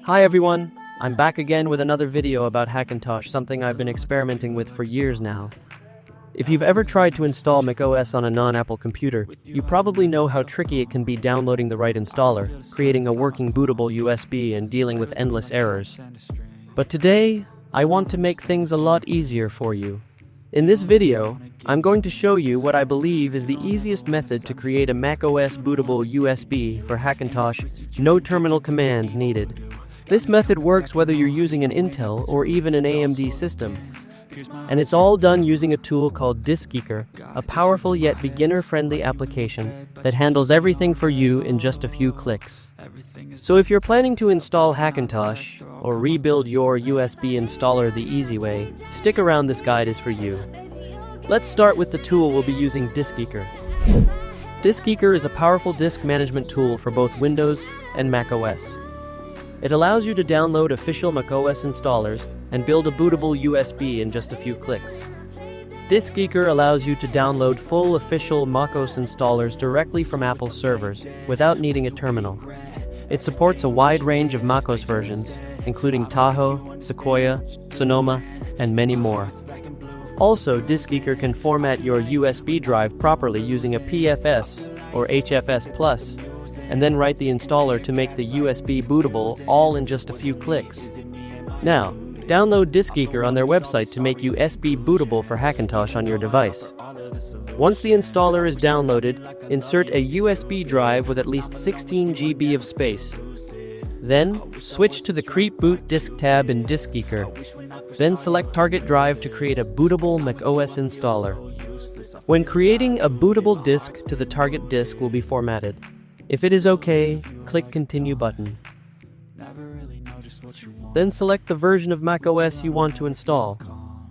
Hi everyone, I'm back again with another video about Hackintosh, something I've been experimenting with for years now. If you've ever tried to install macOS on a non-Apple computer, you probably know how tricky it can be downloading the right installer, creating a working bootable USB, and dealing with endless errors. But today, I want to make things a lot easier for you. In this video, I'm going to show you what I believe is the easiest method to create a macOS bootable USB for Hackintosh, no terminal commands needed. This method works whether you're using an Intel or even an AMD system. And it's all done using a tool called DiskGeeker, a powerful yet beginner-friendly application that handles everything for you in just a few clicks. So if you're planning to install Hackintosh or rebuild your USB installer the easy way, stick around, this guide is for you. Let's start with the tool we'll be using, DiskGeeker. DiskGeeker is a powerful disk management tool for both Windows and macOS. It allows you to download official macOS installers and build a bootable USB in just a few clicks. DiskGeeker allows you to download full official macOS installers directly from Apple's servers without needing a terminal. It supports a wide range of macOS versions, including Tahoe, Sequoia, Sonoma, and many more. Also, DiskGeeker can format your USB drive properly using a PFS or HFS+, and then write the installer to make the USB bootable, all in just a few clicks. Now, download DiskGeeker on their website to make USB bootable for Hackintosh on your device. Once the installer is downloaded, insert a USB drive with at least 16 GB of space. Then, switch to the Create Boot Disk tab in DiskGeeker. Then select Target Drive to create a bootable macOS installer. When creating a bootable disk to the target disk will be formatted. If it is OK, click Continue button. Then select the version of macOS you want to install.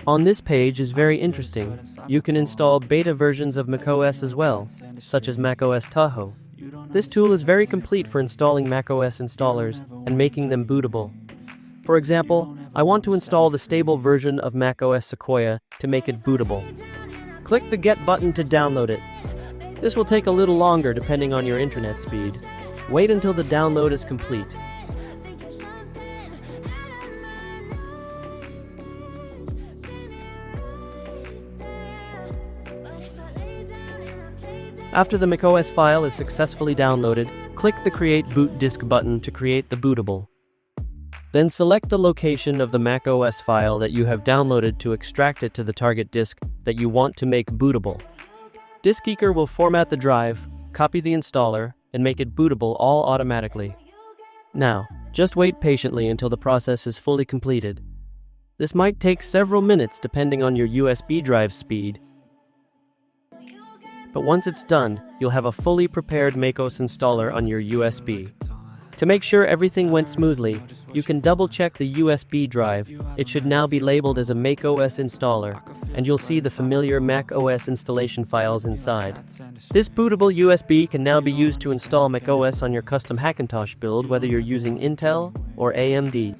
On this page is very interesting. You can install beta versions of macOS as well, such as macOS Tahoe. This tool is very complete for installing macOS installers and making them bootable. For example, I want to install the stable version of macOS Sequoia to make it bootable. Click the Get button to download it. This will take a little longer depending on your internet speed. Wait until the download is complete. After the macOS file is successfully downloaded, click the Create Boot Disk button to create the bootable. Then select the location of the macOS file that you have downloaded to extract it to the target disk that you want to make bootable. DiskGeeker will format the drive, copy the installer, and make it bootable all automatically. Now, just wait patiently until the process is fully completed. This might take several minutes depending on your USB drive speed. But once it's done, you'll have a fully prepared macOS installer on your USB. To make sure everything went smoothly, you can double-check the USB drive. It should now be labeled as a macOS installer, and you'll see the familiar macOS installation files inside. This bootable USB can now be used to install macOS on your custom Hackintosh build, whether you're using Intel or AMD.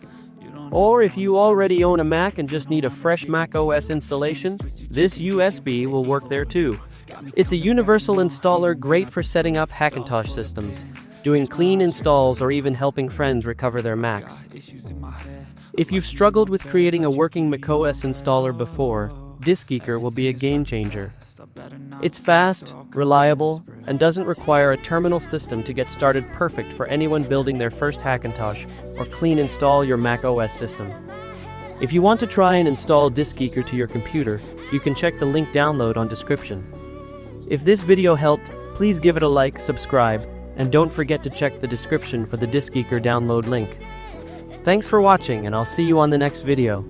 Or if you already own a Mac and just need a fresh macOS installation, this USB will work there too. It's a universal installer, great for setting up Hackintosh systems, doing clean installs, or even helping friends recover their Macs. If you've struggled with creating a working macOS installer before, DiskGeeker will be a game changer. It's fast, reliable, and doesn't require a terminal system to get started, perfect for anyone building their first Hackintosh or clean install your macOS system. If you want to try and install DiskGeeker to your computer, you can check the link download on description. If this video helped, please give it a like, subscribe, and don't forget to check the description for the DiskGeeker download link. Thanks for watching, and I'll see you on the next video.